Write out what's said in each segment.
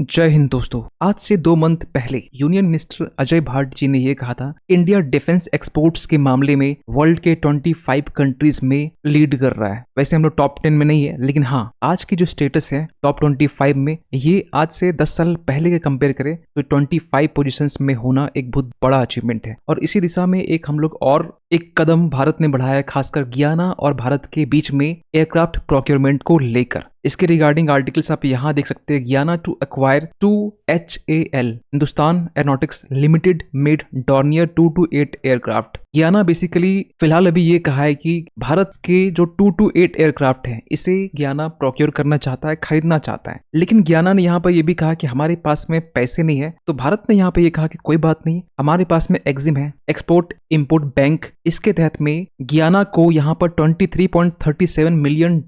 जय हिंद दोस्तों। आज से 2 मंथ पहले यूनियन मिनिस्टर अजय भाट जी ने यह कहा था, इंडिया डिफेंस एक्सपोर्ट्स के मामले में वर्ल्ड के 25 कंट्रीज में लीड कर रहा है। वैसे हम लोग टॉप 10 में नहीं है, लेकिन हाँ, आज की जो स्टेटस है टॉप 25 में, ये आज से 10 साल पहले के कंपेयर करें तो 25 पोजीशंस में होना एक बहुत बड़ा अचीवमेंट है। और इसी दिशा में एक हम लोग और एक कदम भारत ने बढ़ाया है, खासकर गियाना और भारत के बीच में एयरक्राफ्ट प्रोक्योरमेंट को लेकर। इसके रिगार्डिंग आर्टिकल्स आप यहाँ देख सकते हैं। Guyana to acquire 2 HAL Hindustan aeronautics limited made Dornier 228 aircraft. Guyana basically फिलहाल अभी ये कहा है कि भारत के जो 228 एयरक्राफ्ट है, इसे गियाना प्रोक्योर करना चाहता है, खरीदना चाहता है। लेकिन गियाना ने यहाँ पर यह भी कहा कि हमारे पास में पैसे नहीं है। तो भारत ने यहाँ पर यह कहा कि कोई बात नहीं, हमारे पास में एक्जिम है, एक्सपोर्ट इंपोर्ट बैंक। इसके तहत में गियाना को यहाँ पर $23.37 मिलियन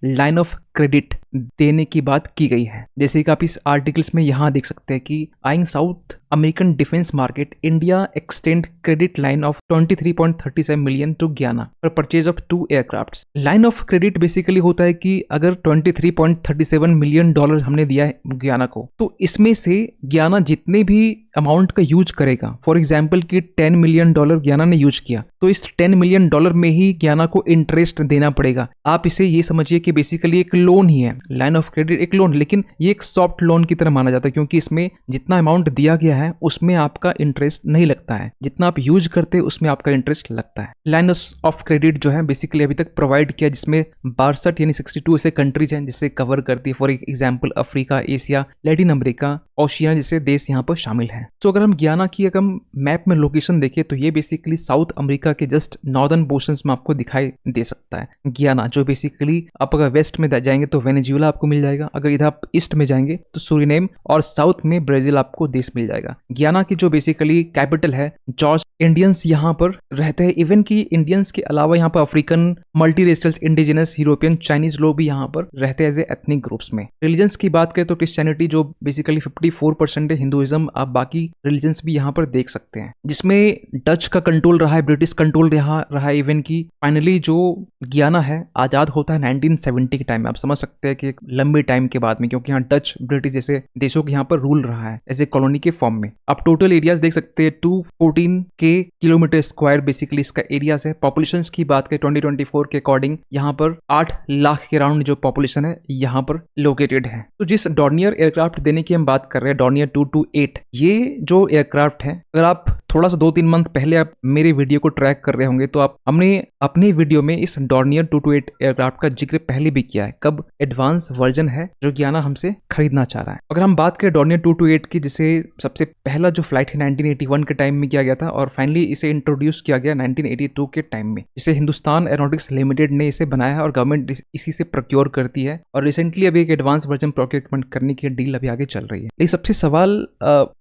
लाइन ऑफ क्रेडिट देने की बात की गई है। जैसे कि आप इस आर्टिकल्स में यहाँ देख सकते हैं कि eyeing South American defence market, India extend credit line of 23.37 million to Guyana for purchase of 2 aircraft. Line of credit basically होता है कि अगर $23.37 मिलियन हमने दिया है गियाना को, तो इसमें से गियाना जितने भी अमाउंट का यूज करेगा, फॉर एग्जाम्पल कि $10 मिलियन गियाना ने यूज किया, तो इस $10 मिलियन में ही गियाना को इंटरेस्ट देना पड़ेगा। आप इसे ये समझिए कि बेसिकली एक लोन ही है, लाइन ऑफ क्रेडिट एक लोन, लेकिन ये एक सॉफ्ट लोन की तरह माना जाता है, क्योंकि इसमें जितना अमाउंट दिया गया है उसमें आपका इंटरेस्ट नहीं लगता है, जितना आप यूज करते हैं उसमें आपका इंटरेस्ट लगता है। लाइन ऑफ क्रेडिट जो है बेसिकली अभी तक प्रोवाइड किया, जिसमें 62 यानी 62 ऐसे कंट्रीज हैं जिससे कवर करती है। For example Africa, Asia, Latin America, Oceania जैसे देश यहाँ पर शामिल हैं। तो अगर हम गियाना की अगर मैप में लोकेशन देखें तो ये बेसिकली साउथ अमेरिका के जस्ट नॉर्दर्न पोर्शंस में आपको दिखाई दे सकता है गियाना, जो बेसिकली आप अगर वेस्ट में जाएंगे तो वेनेजुएला आपको मिल जाएगा, अगर इधर आप ईस्ट में जाएंगे तो सूरीनेम, और साउथ में ब्राजील आपको देश मिल जाएगा। गियाना की जो बेसिकली कैपिटल है जॉर्ज। इंडियंस यहाँ पर रहते हैं, इवन की इंडियंस के अलावा यहाँ पर अफ्रीकन, मल्टीरेशियल, इंडिजिनस, यूरोपियन, चाइनीज लोग भी यहाँ पर रहते हैं एज एथनिक ग्रुप्स में। रिलीजन्स की बात करें तो क्रिश्चियनिटी जो बेसिकली 54% है, हिंदुइज्म, आप बाकी रिलीजन्स भी यहाँ पर देख सकते हैं, जिसमें डच का कंट्रोल रहा है, ब्रिटिश कंट्रोल रहा है। इवन की फाइनली जो गियाना है आजाद होता है 1970 के टाइम में। आप समझ सकते हैं कि एक लंबे टाइम के बाद में, क्योंकि यहाँ डच, ब्रिटिश जैसे देशों के यहाँ पर रूल रहा है एज ए कॉलोनी के फॉर्म में। आप टोटल एरियाज देख सकते हैं 214 के किलोमीटर स्क्वायर बेसिकली इसका एरिया है। पॉपुलेशन की बात करें 2024 के अकॉर्डिंग यहाँ पर 8 लाख के राउंड जो पॉपुलेशन है यहाँ पर लोकेटेड है। तो जिस डॉर्नियर एयरक्राफ्ट देने की हम बात कर रहे हैं, डॉर्नियर 228, ये जो एयरक्राफ्ट है, अगर आप थोड़ा सा 2-3 मंथ पहले आप मेरे वीडियो को ट्रैक कर रहे होंगे तो आप हमने अपने वीडियो में इस डॉर्नियर 228 एयरक्राफ्ट का जिक्र पहले भी किया है, कब एडवांस वर्जन है जो गियाना हमसे खरीदना चाह रहा है। अगर हम बात करें डॉर्नियर 228 की, जिसे सबसे पहला जो फ्लाइट है 1981 के टाइम में किया गया था, और फाइनली इसे इंट्रोड्यूस किया गया 1982 के टाइम में, जिसे हिंदुस्तान एरोनॉटिक्स लिमिटेड ने इसे बनाया है और गवर्नमेंट इसी से प्रोक्योर करती है। और रिसेंटली अभी एक एडवांस वर्जन प्रोक्योरमेंट करने की डील अभी आगे चल रही है। लेकिन सबसे सवाल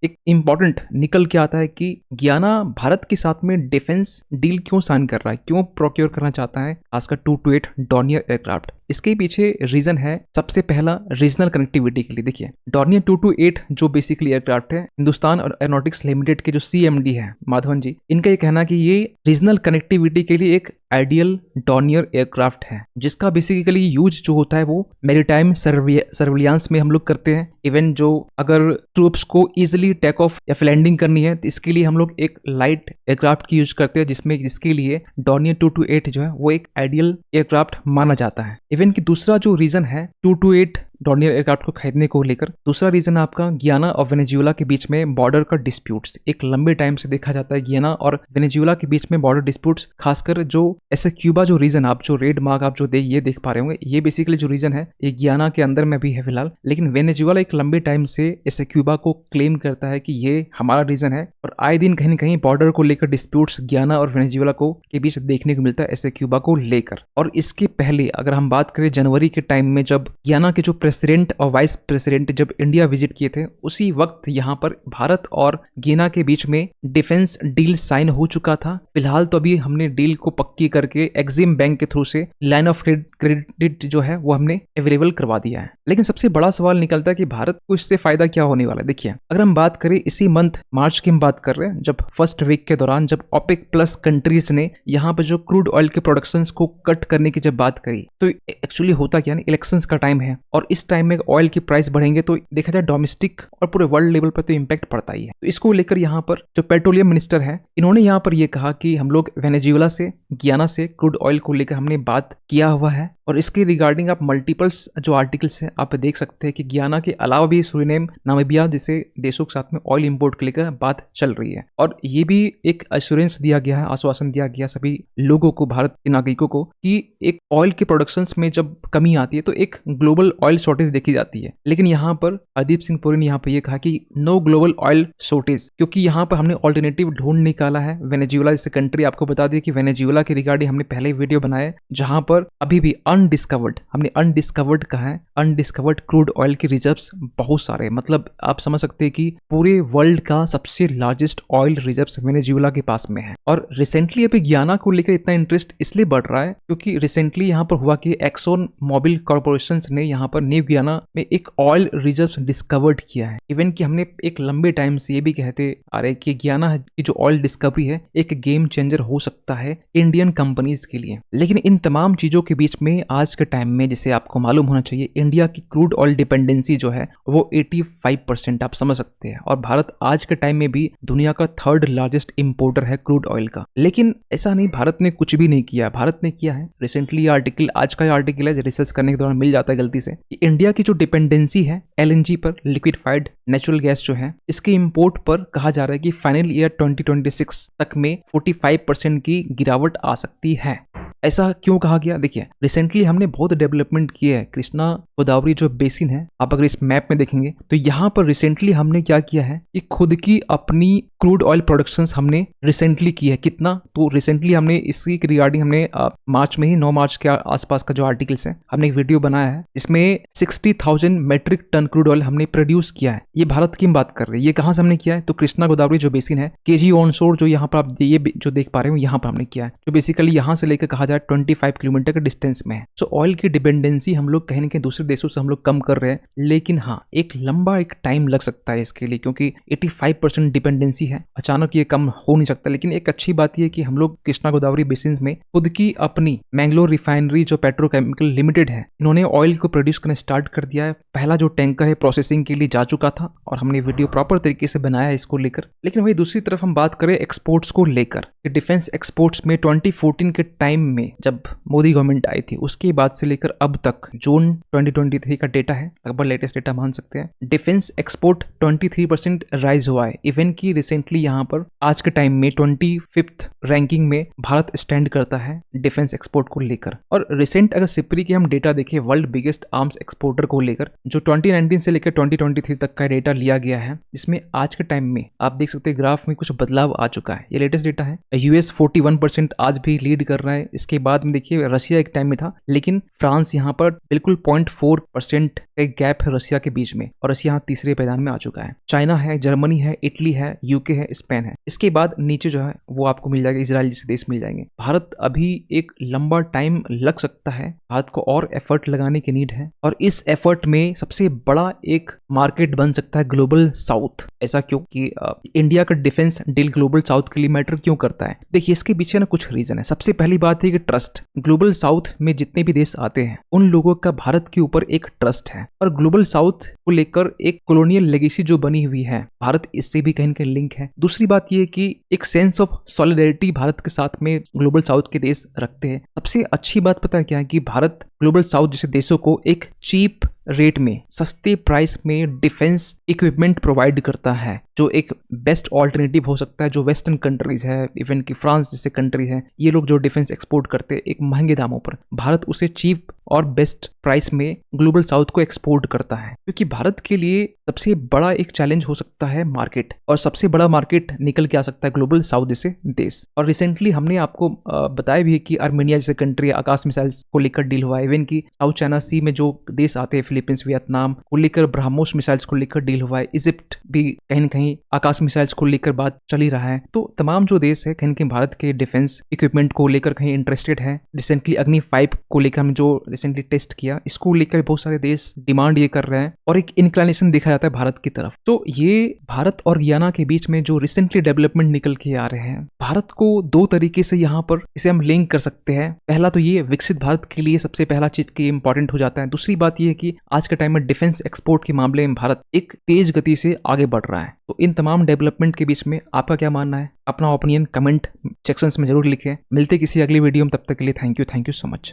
एक इंपॉर्टेंट निकल के आता है कि गियाना भारत के साथ में डिफेंस डील क्यों साइन कर रहा है, क्यों प्रोक्योर करना चाहता है खासकर 228 डॉर्नियर एयरक्राफ्ट। इसके पीछे रीजन है सबसे पहला रीजनल कनेक्टिविटी के लिए। देखिए, डॉर्नियर 228 जो बेसिकली एयरक्राफ्ट है, हिंदुस्तान और एरोनॉटिक्स लिमिटेड के जो CMD है माधवन जी, इनका ये कहना कि ये रीजनल कनेक्टिविटी के लिए एक आइडियल डॉर्नियर एयरक्राफ्ट है, जिसका बेसिकली यूज जो होता है वो मैरीटाइम सर्विलियांस में हम लोग करते हैं। इवन जो अगर ट्रूप्स को इजिली टेक ऑफ या लैंडिंग करनी है तो इसके लिए हम लोग एक लाइट एयरक्राफ्ट की यूज करते हैं, जिसके लिए डॉर्नियर 228 जो है वो एक आइडियल एयरक्राफ्ट माना जाता है। इवन की दूसरा जो रीजन है 228 डॉर्नियर एयरक्राफ्ट को खरीदने को लेकर, दूसरा रीजन आपका गियाना और वेनेजुएला के बीच में बॉर्डर का डिस्प्यूट्स। एक लंबे टाइम से देखा जाता है गियाना और वेनेजुएला के बीच में बॉर्डर डिस्प्यूट्स, खासकर जो ऐसे क्यूबा जो रीजन आप जो रेड मार्क आप जो ये देख पा रहे होंगे, ये बेसिकली जो रीजन है ये गियाना के अंदर में भी है फिलहाल। लेकिन वेनेजुएला एक लंबे टाइम से ऐसे क्यूबा को क्लेम करता है कि ये हमारा रीजन है, और आए दिन कहीं न कहीं बॉर्डर को लेकर डिस्प्यूट्स गियाना और वेनेजुएला को के बीच देखने को मिलता है ऐसे क्यूबा को लेकर। और इसके पहले अगर हम बात करें जनवरी के टाइम में, जब गियाना के जो प्रेसिडेंट और वाइस प्रेसिडेंट जब इंडिया विजिट किए थे, उसी वक्त यहाँ पर भारत और गियाना के बीच में डिफेंस डील साइन हो चुका था। फिलहाल तो अभी हमने डील को पक्की करके एक्जिम बैंक के थ्रू से लाइन ऑफ क्रेडिट जो है वो हमने अवेलेबल करवा दिया है। लेकिन सबसे बड़ा सवाल निकलता है कि भारत को इससे फायदा क्या होने वाला है। देखिए, अगर हम बात करें इसी मंथ मार्च की हम बात कर रहे हैं, जब फर्स्ट वीक के दौरान जब ओपेक प्लस कंट्रीज ने यहाँ पर जो क्रूड ऑयल के प्रोडक्शंस को कट करने की जब बात करी, तो एक्चुअली होता क्या, इलेक्शंस का टाइम है और इस इस टाइम में ऑयल की प्राइस बढ़ेंगे तो देखा जाए डोमेस्टिक और पूरे वर्ल्ड लेवल पर तो इम्पैक्ट पड़ता ही है। तो इसको लेकर यहाँ पर जो पेट्रोलियम मिनिस्टर है इन्होंने यहाँ पर ये कहा कि हम लोग वेनेजुएला से, गियाना से क्रूड ऑयल को लेकर हमने बात किया हुआ है, और इसके रिगार्डिंग आप मल्टीपल्स जो आर्टिकल्स हैं आप देख सकते हैं कि गियाना के अलावा भी सूरीनेम, नामीबिया जैसे देशों के साथ में ऑयल इंपोर्ट को लेकर बात चल रही है। और ये भी एक एश्योरेंस दिया गया है, आश्वासन दिया गया सभी लोगों को, भारत के नागरिकों को, कि एक ऑयल के प्रोडक्शंस में जब कमी आती है तो एक ग्लोबल ऑयल शॉर्टेज देखी जाती है। लेकिन यहाँ पर हरदीप सिंह पुरी ने यहाँ पर यह कहा कि नो ग्लोबल ऑयल शॉर्टेज, क्योंकि यहाँ पर हमने ऑल्टरनेटिव ढूंढ निकाला है। वेनेजुएला जैसे कंट्री, आपको बता दिया कि वेनेजुएला के रिगार्डिंग हमने पहले वीडियो बनाया है जहां पर अभी भी अनडिस्कवर्ड, हमने अनडिस्कवर्ड कहा है, अनडिस्कवर्ड क्रूड ऑयल के रिजर्व्स बहुत सारे, मतलब आप समझ सकते हैं कि पूरे वर्ल्ड का सबसे लार्जेस्ट ऑयल रिजर्व्स वेनेजुएला के पास में है। और रिसेंटली अभी गियाना को लेकर इतना इंटरेस्ट इसलिए बढ़ रहा है क्योंकि रिसेंटली यहाँ पर हुआ कि एक्सोन मोबिल कॉर्पोरेशन ने यहाँ पर न्यू गियाना में एक ऑयल रिजर्व्स डिस्कवर्ड किया है। इवन कि हमने एक लंबे टाइम से ये भी कहते आ रहे कि गियाना की जो ऑयल डिस्कवरी है एक गेम चेंजर हो सकता है इंडियन कंपनीज के लिए। लेकिन इन तमाम चीजों के बीच में आज के टाइम में, जैसे आपको मालूम होना चाहिए, इंडिया की क्रूड ऑयल डिपेंडेंसी जो है वो 85% आप समझ सकते हैं, और भारत आज के टाइम में भी दुनिया का 3rd लार्जेस्ट इंपोर्टर है क्रूड ऑयल का। लेकिन ऐसा नहीं भारत ने कुछ भी नहीं किया, भारत ने किया है। रिसेंटली आर्टिकल, आज का आर्टिकल है, रिसर्च करने के दौरान मिल जाता है गलती से, कि इंडिया की जो डिपेंडेंसी है LNG पर, लिक्विफाइड नेचुरल गैस जो है, इसके इंपोर्ट पर कहा जा रहा है कि फाइनल ईयर 2026 तक में 45% की गिरावट आ सकती है। ऐसा क्यों कहा गया? देखिए, रिसेंटली हमने बहुत डेवलपमेंट किया है। कृष्णा गोदावरी जो बेसिन है, आप अगर इस मैप में देखेंगे तो यहाँ पर रिसेंटली हमने क्या किया है कि खुद की अपनी क्रूड ऑयल प्रोडक्शंस हमने रिसेंटली की है। कितना? तो रिसेंटली हमने इसकी रिगार्डिंग हमने मार्च में ही, 9 मार्च के आसपास का जो आर्टिकल्स है, हमने एक वीडियो बनाया है। इसमें 60,000 मेट्रिक टन क्रूड ऑयल हमने प्रोड्यूस किया है। ये भारत की बात कर रही है। ये कहाँ से हमने किया है? तो कृष्णा गोदावरी जो बेसिन है, केजी ऑनशोर जो यहाँ पर आप ये जो देख पा रहे हो, यहाँ पर हमने किया है, जो बेसिकली यहाँ से लेकर कहा जाए 25 किलोमीटर के डिस्टेंस में है। सो ऑयल की डिपेंडेंसी हम लोग कहीं ना कहीं दूसरे देशों से हम लोग कम कर रहे हैं, लेकिन हाँ, एक लंबा एक टाइम लग सकता है इसके लिए, क्योंकि 85% डिपेंडेंसी है, अचानक ये कम हो नहीं सकता। लेकिन एक अच्छी बात यह कि हम लोग कृष्णा गोदावरी बेसिन में खुद की अपनी मैंगलोर रिफाइनरी जो पेट्रोकेमिकल लिमिटेड है, इन्होंने ऑयल को प्रोड्यूस करना स्टार्ट कर दिया है। पहला जो टैंकर है प्रोसेसिंग के लिए जा चुका था, और हमने वीडियो प्रॉपर तरीके से बनाया है इसको लेकर। लेकिन वही दूसरी तरफ हम बात करें एक्सपोर्ट्स को लेकर, डिफेंस एक्सपोर्ट्स में 2014 के टाइम में जब मोदी गवर्नमेंट आई थी, उसके बाद से लेकर अब तक जून 2023 का डेटा है, लगभग लेटेस्ट डेटा मान सकते हैं, डिफेंस एक्सपोर्ट 23% राइज हुआ है। इवन की रिसेंटली यहाँ पर आज के टाइम में 25th रैंकिंग में भारत स्टैंड करता है डिफेंस एक्सपोर्ट को लेकर। और रिसेंट अगर सिपरी के हम डेटा देखें वर्ल्ड बिगेस्ट आर्म्स एक्सपोर्टर को लेकर, जो 2019 से लेकर 2023 तक का डेटा लिया गया है, इसमें आज के टाइम में आप देख सकते हैं ग्राफ में कुछ बदलाव आ चुका है। ये लेटेस्ट डेटा है। यूएस 41% आज भी लीड कर रहा है। इसके बाद में देखिए रशिया एक टाइम में था, लेकिन फ्रांस यहाँ पर बिल्कुल 0.4% एक गैप है रशिया के बीच में, और रशिया यहाँ तीसरे पैदान में आ चुका है। चाइना है, जर्मनी है, इटली है, यूके है, स्पेन है। इसके बाद नीचे जो है वो आपको मिल जाएगा, इजराइल जैसे देश मिल जाएंगे। भारत अभी एक लंबा टाइम लग सकता है, भारत को और एफर्ट लगाने की नीड है, और इस एफर्ट में सबसे बड़ा एक मार्केट बन सकता है ग्लोबल साउथ। ऐसा क्योंकि इंडिया का डिफेंस डील ग्लोबल साउथ के लिए मैटर क्यों करता है? देखिए, इसके पीछे ना कुछ रीजन है। सबसे पहली बात है कि ट्रस्ट। ग्लोबल साउथ में जितने भी देश आते हैं उन लोगों का भारत के ऊपर एक ट्रस्ट है, और ग्लोबल साउथ को लेकर एक कॉलोनियल लेगेसी जो बनी हुई है, भारत इससे भी कहीं ना कहीं लिंक है। दूसरी बात यह कि एक सेंस ऑफ सॉलिडेरिटी भारत के साथ में ग्लोबल साउथ के देश रखते हैं। सबसे अच्छी बात पता है क्या है? कि भारत ग्लोबल साउथ जैसे देशों को एक चीप रेट में, सस्ते प्राइस में डिफेंस इक्विपमेंट प्रोवाइड करता है, जो एक बेस्ट ऑल्टरनेटिव हो सकता है। जो वेस्टर्न कंट्रीज है, इवन कि फ्रांस जैसे कंट्री है, ये लोग जो डिफेंस एक्सपोर्ट करते हैं एक महंगे दामों पर, भारत उसे चीप और बेस्ट प्राइस में ग्लोबल साउथ को एक्सपोर्ट करता है। क्योंकि भारत के लिए सबसे बड़ा एक चैलेंज हो सकता है मार्केट, और सबसे बड़ा मार्केट निकल के आ सकता है ग्लोबल साउथ जैसे देश। और रिसेंटली हमने आपको बताया भी है कि आर्मेनिया जैसे कंट्री आकाश मिसाइल्स को लेकर डील हुआ है। इवन की साउथ चाइना सी में जो देश आते हैं, फिलीपींस, वियतनाम को लेकर ब्रह्मोस मिसाइल्स को लेकर डील हुआ है। इजिप्ट भी कहीं न कहीं आकाश मिसाइल्स को लेकर बात चल ही रहा है। तो तमाम जो देश है कहीं न कहीं भारत के डिफेंस इक्विपमेंट को लेकर कहीं इंटरेस्टेड है। रिसेंटली अग्नि 5 को लेकर हम जो रिसेंटली टेस्ट किया, इसको लेकर बहुत सारे देश डिमांड ये कर रहे हैं और एक इंक्लाइनेशन देखा जाता है भारत की तरफ। तो ये भारत और गियाना के बीच में जो रिसेंटली डेवलपमेंट निकल के आ रहे हैं, भारत को दो तरीके से यहाँ पर इसे हम लिंक कर सकते हैं। पहला तो ये विकसित भारत के लिए सबसे पहला चीज की इंपॉर्टेंट हो जाता है। दूसरी बात ये है कि आज के टाइम में डिफेंस एक्सपोर्ट के मामले में भारत एक तेज गति से आगे बढ़ रहा है। तो इन तमाम डेवलपमेंट के बीच में आपका क्या मानना है? अपना ओपिनियन कमेंट सेक्शंस में जरूर लिखें। मिलते किसी अगली वीडियो में, तब तक के लिए थैंक यू सो मच।